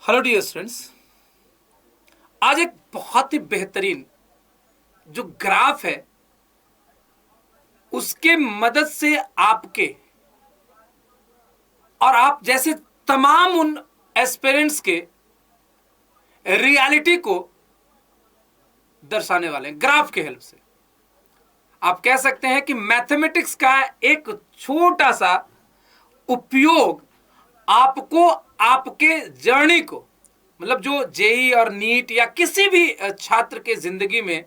Hello dear students, आज एक बहुत ही बेहतरीन जो ग्राफ है उसके मदद से आपके और आप जैसे तमाम उन एस्पिरेंट्स के रियलिटी को दर्शाने वाले हैं। ग्राफ के हेल्प से आप कह सकते हैं कि मैथमेटिक्स का एक छोटा सा उपयोग आपको आपके जर्नी को, मतलब जो जेई और नीट या किसी भी छात्र के जिंदगी में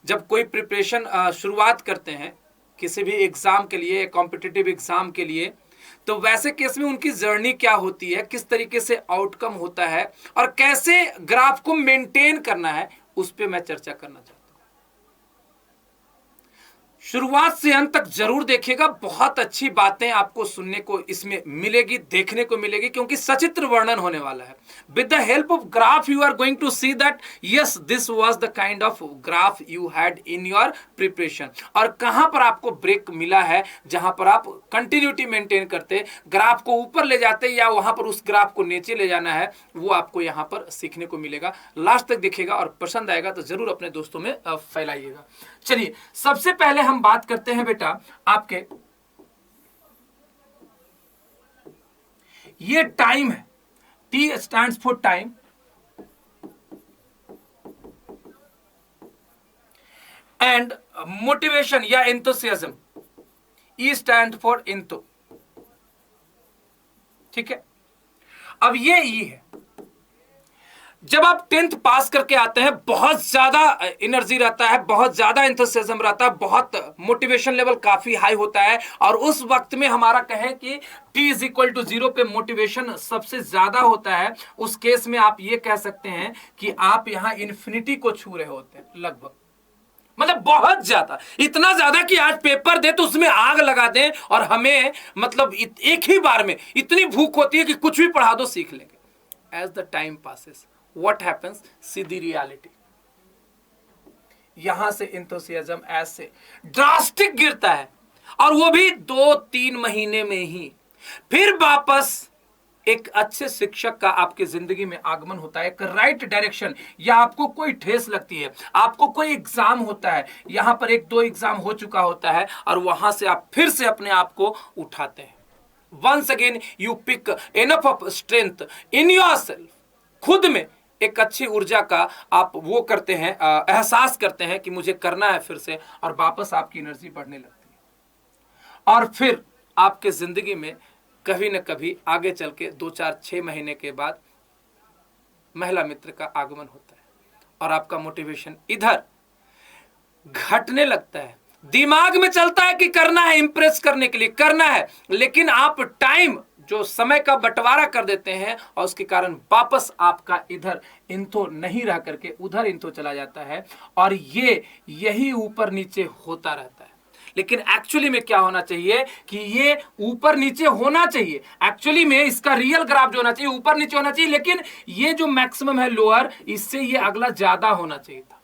जब कोई प्रिपरेशन शुरुआत करते हैं किसी भी एग्जाम के लिए, कॉम्पिटिटिव एग्जाम के लिए, तो वैसे केस में उनकी जर्नी क्या होती है, किस तरीके से आउटकम होता है और कैसे ग्राफ को मेंटेन करना है, उस पर मैं चर्चा करना चाहता हूं। शुरुआत से अंत तक जरूर देखिएगा, बहुत अच्छी बातें आपको सुनने को इसमें मिलेगी, देखने को मिलेगी, क्योंकि सचित्र वर्णन होने वाला है। With the help of graph you are going to see that yes this was the kind of graph you had in your preparation, और कहां पर आपको ब्रेक मिला है, जहां पर आप कंटिन्यूटी मेंटेन करते, ग्राफ को ऊपर ले जाते या वहां पर उस ग्राफ को नीचे ले जाना है, वो आपको यहां पर सीखने को मिलेगा। लास्ट तक देखिएगा और पसंद आएगा तो जरूर अपने दोस्तों में फैलाइएगा। चलिए, सबसे पहले हम बात करते हैं बेटा आपके, ये टाइम है, T stands for time and motivation या एंथुसियाज्म, E स्टैंड फॉर इंतो। ठीक है, अब ये E है। जब आप 10th पास करके आते हैं बहुत ज्यादा एनर्जी रहता है, बहुत ज्यादा एंथुसियाज्म रहता है, बहुत मोटिवेशन लेवल काफी हाई होता है, और उस वक्त में हमारा कहें कि T इज इक्वल टू 0 पे मोटिवेशन सबसे ज्यादा होता है। उस केस में आप ये कह सकते हैं कि आप यहां इन्फिनिटी को छू रहे होते हैं लगभग, मतलब बहुत ज्यादा, इतना ज्यादा कि आज पेपर दे तो उसमें आग लगा दें, और हमें मतलब एक ही बार में इतनी भूख होती है कि कुछ भी पढ़ा दो सीख लेंगे। As the time passes what happens, see the reality, यहां से enthusiasm ऐसे ड्रास्टिक गिरता है, और वो भी 2-3 महीने में ही। फिर वापस एक अच्छे शिक्षक का आपके जिंदगी में आगमन होता है, एक राइट डायरेक्शन, या आपको कोई ठेस लगती है, आपको कोई एग्जाम होता है, यहां पर 1-2 एग्जाम हो चुका होता है, और वहां से आप फिर से अपने आप को उठाते हैं। Once again you pick enough of strength in yourself, खुद में एक अच्छी ऊर्जा का आप वो करते हैं, एहसास करते हैं कि मुझे करना है फिर से, और वापस आपकी एनर्जी बढ़ने लगती है। और फिर आपके जिंदगी में कभी न कभी आगे चल के 2-4-6 महीने के बाद महिला मित्र का आगमन होता है, और आपका मोटिवेशन इधर घटने लगता है। दिमाग में चलता है कि करना है, इंप्रेस करने के लिए करना है, लेकिन आप टाइम जो समय का बंटवारा कर देते हैं, और उसके कारण वापस आपका इधर इंथो नहीं रह करके उधर इंथो चला जाता है, और ये यही ऊपर नीचे होता रहता है। लेकिन एक्चुअली में क्या होना चाहिए कि ये ऊपर नीचे होना चाहिए, एक्चुअली में इसका रियल ग्राफ जो होना चाहिए ऊपर नीचे होना चाहिए, लेकिन ये जो मैक्सिमम है लोअर, इससे ये अगला ज्यादा होना चाहिए था।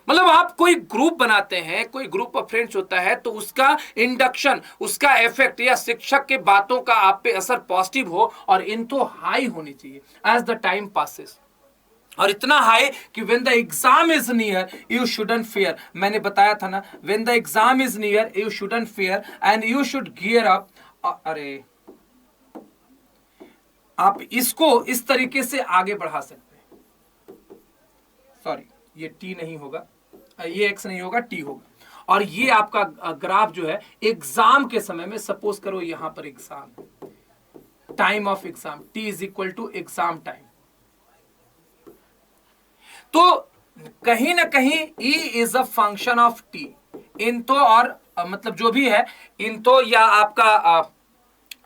मतलब आप कोई ग्रुप बनाते हैं, कोई ग्रुप ऑफ फ्रेंड्स होता है, तो उसका इंडक्शन, उसका इफेक्ट या शिक्षक के बातों का आप पे असर पॉजिटिव हो, और इनको हाई होनी चाहिए एज द टाइम पासेस, और इतना हाई कि when the exam is near you shouldn't fear. मैंने बताया था ना, when the exam is near you shouldn't fear and you should gear up. अरे आप इसको इस तरीके से आगे बढ़ा सकते हैं, सॉरी ये टी नहीं होगा, ये एक्स नहीं होगा, टी होगा, और ये आपका ग्राफ जो है एग्जाम के समय में, सपोज करो यहां पर exam, time of exam, t is equal to exam time, तो कहीं ना कहीं e is a function of t, इंतो, और मतलब जो भी है इंतो या आपका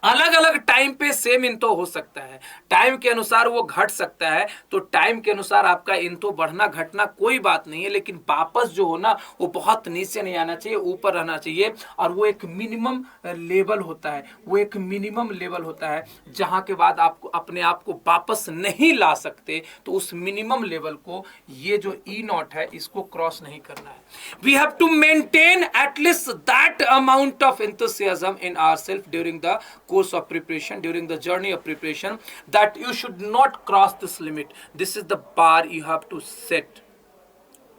अलग अलग टाइम पे सेम इंतो हो सकता है, टाइम के अनुसार वो घट सकता है, तो टाइम के अनुसार आपका इंतो बढ़ना घटना कोई बात नहीं है, लेकिन वापस जो हो ना वो बहुत नीचे नहीं आना चाहिए, ऊपर रहना चाहिए, और वो एक मिनिमम लेवल होता है, वो एक मिनिमम लेवल होता है जहां के बाद आपको अपने आप को वापस नहीं ला सकते, तो उस मिनिमम लेवल को, ये जो E0 है, इसको क्रॉस नहीं करना है। We have to maintain at least that amount of enthusiasm in ourself during the course of preparation, during the journey of preparation, that you should not cross this limit. This is the bar you have to set.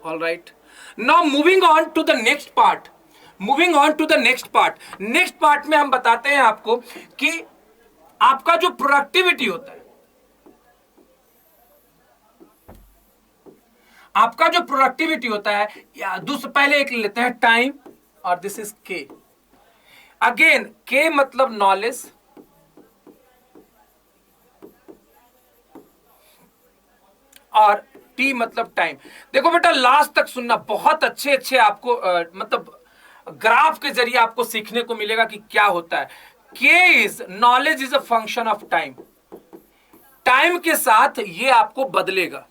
All right, now moving on to the next part. Next part में हम बताते हैं आपको कि आपका जो productivity होता है, या दूसरे पहले एक लेते हैं टाइम, और दिस इज के. अगेन के मतलब नॉलेज, और टी मतलब टाइम. देखो बेटा, लास्ट तक सुनना, बहुत अच्छे आपको मतलब ग्राफ के जरिए आपको सीखने को मिलेगा कि क्या होता है. के is knowledge is a function of time. Time के साथ ये आपको बदलेगा,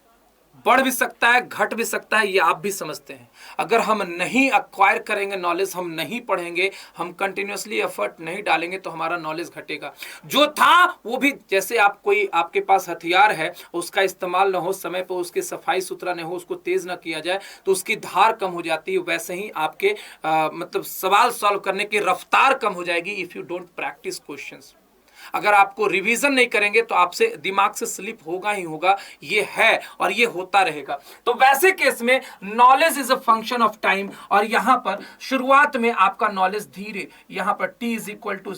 बढ़ भी सकता है, घट भी सकता है, ये आप भी समझते हैं. अगर हम नहीं अक्वायर करेंगे नॉलेज, हम नहीं पढ़ेंगे, हम कंटिन्यूअसली एफर्ट नहीं डालेंगे, तो हमारा नॉलेज घटेगा. जो था वो भी, जैसे आप कोई आपके पास हथियार है, उसका इस्तेमाल ना हो समय पर, उसकी सफाई सुथरा नहीं हो, उसको तेज ना किया जाए तो उसकी धार कम हो जाती है. वैसे ही आपके मतलब सवाल सॉल्व करने की रफ्तार कम हो जाएगी if you don't practice questions. अगर आपको रिवीजन नहीं करेंगे तो आपसे दिमाग से स्लिप होगा ही होगा. ये है और ये होता रहेगा. तो वैसे केस में knowledge is a function of time, और यहां पर शुरुआत में आपका नॉलेज धीरे, यहां पर t इज इक्वल टू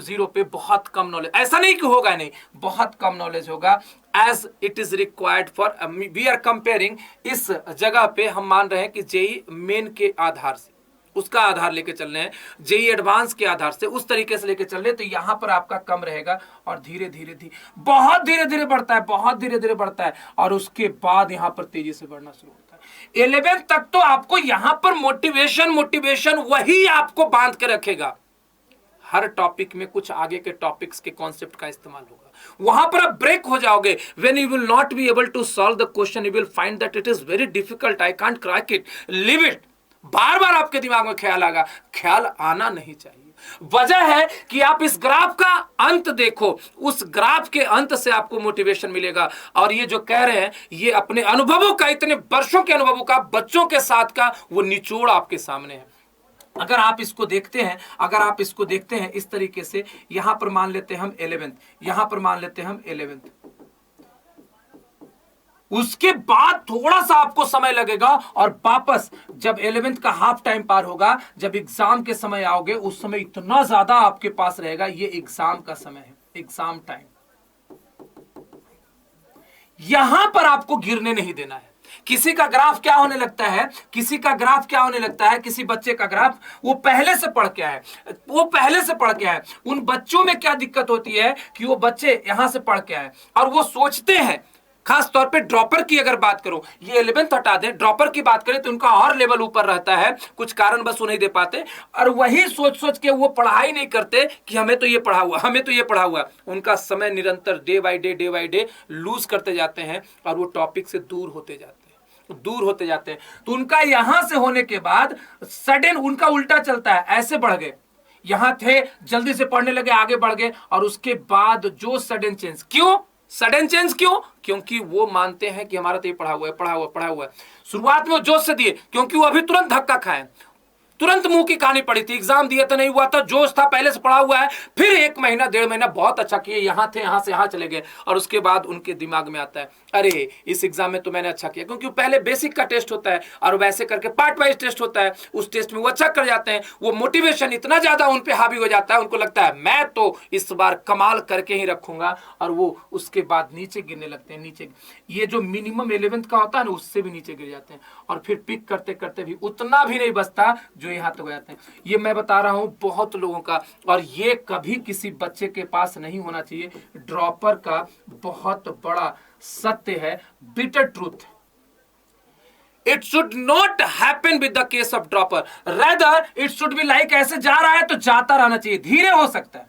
0 पे बहुत कम नॉलेज, ऐसा नहीं कि होगा नहीं, बहुत कम नॉलेज होगा as it is required for. We are comparing, इस जगह पे हम मान रहे हैं कि जेई मेन के आधार से, उसका आधार लेके चल रहे हैं, जेई एडवांस के आधार से उस तरीके से लेके चल रहे हैं. तो यहां पर आपका कम रहेगा और धीरे धीरे बहुत धीरे धीरे बढ़ता है, और उसके बाद यहां पर तेजी से बढ़ना शुरू होता है. 11 तक तो आपको यहां पर मोटिवेशन वही आपको बांध के रखेगा. हर टॉपिक में कुछ आगे के टॉपिक्स के कॉन्सेप्ट का इस्तेमाल होगा. वहां पर आप ब्रेक हो जाओगे. When you will not be able to solve the question, you will find that it is very difficult, I can't crack it, leave it. बार बार आपके दिमाग में ख्याल आना नहीं चाहिए. वजह है कि आप इस ग्राफ का अंत देखो, उस ग्राफ के अंत से आपको मोटिवेशन मिलेगा. और ये जो कह रहे हैं, ये अपने अनुभवों का, इतने वर्षों के अनुभवों का, बच्चों के साथ का वो निचोड़ आपके सामने है. अगर आप इसको देखते हैं इस तरीके से, यहां पर मान लेते हैं हम 11th, उसके बाद थोड़ा सा आपको समय लगेगा, और वापस जब 11th का हाफ टाइम पार होगा, जब एग्जाम के समय आओगे, उस समय इतना ज्यादा आपके पास रहेगा. ये एग्जाम का समय है, एग्जाम टाइम. यहां पर आपको गिरने नहीं देना है. किसी का ग्राफ क्या होने लगता है, किसी बच्चे का ग्राफ वो पहले से पढ़ के आए, उन बच्चों में क्या दिक्कत होती है कि वो बच्चे यहां से पढ़ के आए और वो सोचते हैं, खास तौर पे ड्रॉपर की अगर बात करो, ये 11th हटा दें, ड्रॉपर की बात करें तो उनका और लेवल ऊपर रहता है, कुछ कारण बस वो नहीं दे पाते, और वही सोच के वो पढ़ाई नहीं करते कि हमें तो ये पढ़ा हुआ. उनका समय निरंतर डे बाय डे लूज करते जाते हैं, और वो टॉपिक से दूर होते जाते हैं. तो उनका यहां से होने के बाद सडन उनका उल्टा चलता है, ऐसे बढ़ गए, यहां थे, जल्दी से पढ़ने लगे, आगे बढ़ गए, और उसके बाद जो सडन चेंज. क्यों? क्योंकि वो मानते हैं कि हमारा तो ये पढ़ा हुआ है. शुरुआत में वो जोश से दिए, क्योंकि वो अभी तुरंत धक्का खाए, तुरंत मुंह की कहानी पड़ी थी, एग्जाम दिया था, नहीं हुआ था, जोश था, पहले से पढ़ा हुआ है, फिर 1 महीना 1.5 महीना बहुत अच्छा किए, यहां थे, यहां से यहां चले गए, और उसके बाद उनके दिमाग में आता है, अरे इस एग्जाम में तो मैंने अच्छा किया, क्योंकि पहले बेसिक का टेस्ट होता है और वैसे करके पार्ट वाइज टेस्ट होता है, उस टेस्ट में वो अच्छा कर जाते हैं, वो मोटिवेशन इतना ज्यादा उन पे हावी हो जाता है, उनको लगता है मैं तो इस बार कमाल करके ही रखूंगा, और वो उसके बाद नीचे गिरने लगते हैं. नीचे ये जो मिनिमम 11th का होता है ना, उससे भी नीचे गिर जाते हैं, और फिर पिक करते करते भी उतना भी नहीं बचता जो यहाँ तक हो जाते हैं. ये मैं बता रहा हूं बहुत लोगों का, और ये कभी किसी बच्चे के पास नहीं होना चाहिए. ड्रॉपर का बहुत बड़ा सत्य है, bitter truth. It should not happen with the case of dropper. Rather, it should be like ऐसे जा रहा है तो जाता रहना चाहिए, धीरे हो सकता है.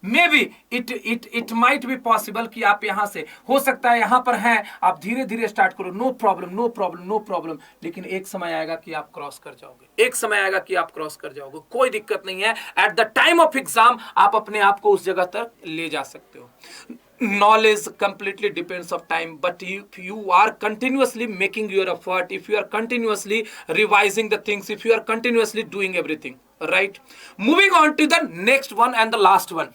Maybe it might be possible कि आप यहां से, हो सकता है यहां पर हैं, आप धीरे धीरे स्टार्ट करो, नो प्रॉब्लम. लेकिन एक समय आएगा कि आप क्रॉस कर जाओगे, कोई दिक्कत नहीं है. At the time of exam आप अपने आप को उस जगह तक ले जा सकते हो. Knowledge completely depends of time, but if you are continuously making your effort, if you are continuously revising the things, if you are continuously doing everything, right? Moving on to the next one and the last one.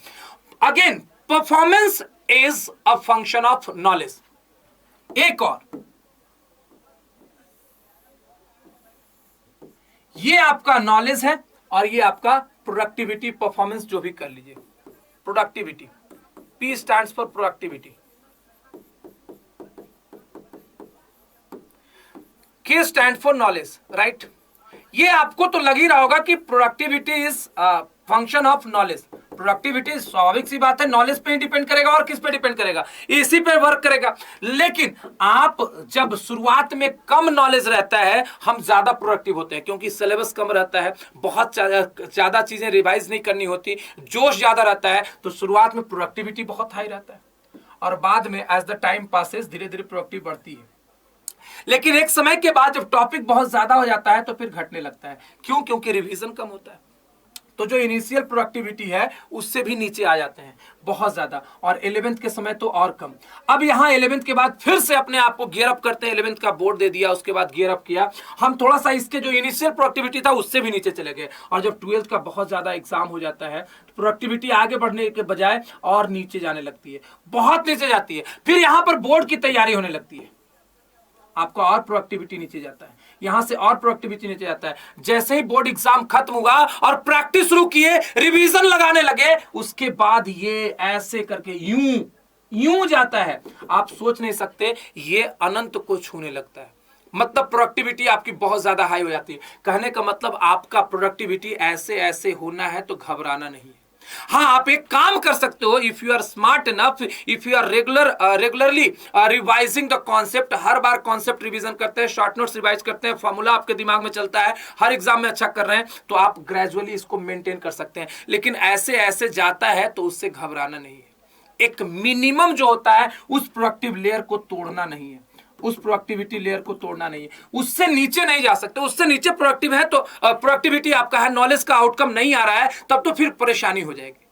Again, performance is a function of knowledge. एक और, ये आपका knowledge है और ये आपका productivity, performance जो भी कर लीजिए. Productivity, P stands for productivity, K stands for knowledge, right? ये आपको तो लग ही रहा होगा कि productivity is function of knowledge. Productivity स्वाभाविक सी बात है, नॉलेज पे ही डिपेंड करेगा और किस पे डिपेंड करेगा, इसी पे वर्क करेगा. लेकिन आप जब शुरुआत में कम नॉलेज रहता है, हम ज्यादा प्रोडक्टिव होते हैं क्योंकि सिलेबस कम रहता है, बहुत ज्यादा चीजें रिवाइज नहीं करनी होती, जोश ज्यादा रहता है, तो शुरुआत में प्रोडक्टिविटी बहुत हाई रहता है और बाद में एज द टाइम पासेस धीरे धीरे प्रोडक्टिव बढ़ती है. लेकिन एक समय के बाद जब टॉपिक बहुत ज्यादा हो जाता है तो फिर घटने लगता है. क्यों? क्योंकि रिवीजन कम होता है. तो जो इनिशियल प्रोडक्टिविटी है उससे भी नीचे आ जाते हैं बहुत ज्यादा, और 11th के समय तो और कम. अब यहां 11th के बाद फिर से अपने आप को गियर अप करते हैं. 11th का बोर्ड दे दिया, उसके बाद गियर अप किया, हम थोड़ा सा इसके जो इनिशियल प्रोडक्टिविटी था उससे भी नीचे चले गए. और जब 12th का बहुत ज्यादा एग्जाम हो जाता है तो प्रोडक्टिविटी आगे बढ़ने के बजाय और नीचे जाने लगती है, बहुत नीचे जाती है. फिर यहां पर बोर्ड की तैयारी होने लगती है, आपका और प्रोडक्टिविटी नीचे जाता है, यहां से और प्रोडक्टिविटी नीचे जाता है. जैसे ही बोर्ड एग्जाम खत्म हुआ और प्रैक्टिस शुरू किए, रिवीजन लगाने लगे, उसके बाद ये ऐसे करके यूं जाता है, आप सोच नहीं सकते, ये अनंत को छूने लगता है. मतलब प्रोडक्टिविटी आपकी बहुत ज्यादा हाई हो जाती है. कहने का मतलब आपका प्रोडक्टिविटी ऐसे ऐसे होना है तो घबराना नहीं है. हाँ, आप एक काम कर सकते हो, if you are smart enough, if you are regularly revising the concept, हर बार कॉन्सेप्ट रिवीजन करते हैं, शॉर्ट नोट्स रिवाइज करते हैं, फॉर्मूला आपके दिमाग में चलता है, हर एग्जाम में अच्छा कर रहे हैं, तो आप ग्रेजुअली इसको मेंटेन कर सकते हैं. लेकिन ऐसे ऐसे जाता है तो उससे घबराना नहीं है. एक मिनिमम जो होता है उस प्रोडक्टिव लेयर को तोड़ना नहीं है, उस प्रोडक्टिविटी लेयर को तोड़ना नहीं है, उससे नीचे नहीं जा सकते. उससे नीचे प्रोडक्टिव है तो प्रोडक्टिविटी आपका है, नॉलेज का आउटकम नहीं आ रहा है, तब तो फिर परेशानी हो जाएगी.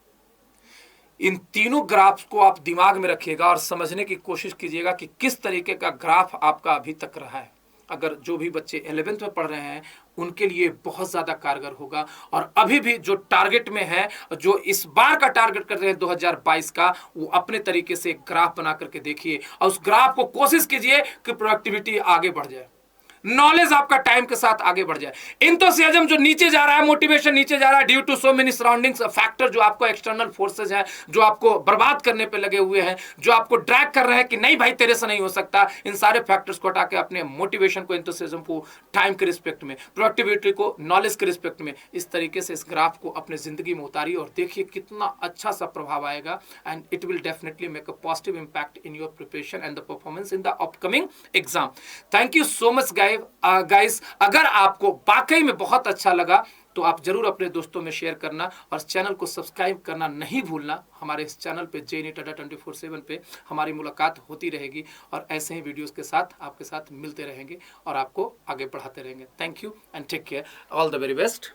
इन तीनों ग्राफ्स को आप दिमाग में रखिएगा और समझने की कोशिश कीजिएगा कि किस तरीके का ग्राफ आपका अभी तक रहा है. अगर जो भी बच्चे 11th में पढ़ रहे हैं उनके लिए बहुत ज्यादा कारगर होगा. और अभी भी जो टारगेट में है, जो इस बार का टारगेट कर रहे हैं 2022 का, वो अपने तरीके से ग्राफ बना करके देखिए और उस ग्राफ को कोशिश कीजिए कि प्रोडक्टिविटी आगे बढ़ जाए, नॉलेज आपका टाइम के साथ आगे बढ़ जाए. एंथुसियाज्म जो नीचे जा रहा है, मोटिवेशन नीचे जा रहा है due to so many surroundings factor, जो आपको एक्सटर्नल फोर्सेज हैं, जो आपको बर्बाद करने पे लगे हुए हैं, जो आपको ड्रैग कर रहे हैं कि नहीं भाई तेरे से नहीं हो सकता, इन सारे फैक्टर्स को हटा के अपने मोटिवेशन को, एंथुसियाज्म को टाइम के रिस्पेक्ट में, प्रोडक्टिविटी को नॉलेज के रिस्पेक्ट में, इस तरीके से इस ग्राफ को अपने जिंदगी में उतारिए और देखिए कितना अच्छा सा प्रभाव आएगा. And it will definitely make a positive impact in your preparation and the performance in the upcoming exam. Thank you so much guys. अगर आपको वाकई में बहुत अच्छा लगा तो आप जरूर अपने दोस्तों में शेयर करना और चैनल को सब्सक्राइब करना नहीं भूलना. हमारे इस चैनल पे JNET अड्डा 24/7 पे हमारी मुलाकात होती रहेगी और ऐसे ही वीडियोस के साथ आपके साथ मिलते रहेंगे और आपको आगे बढ़ाते रहेंगे. Thank you and take care. All the very best.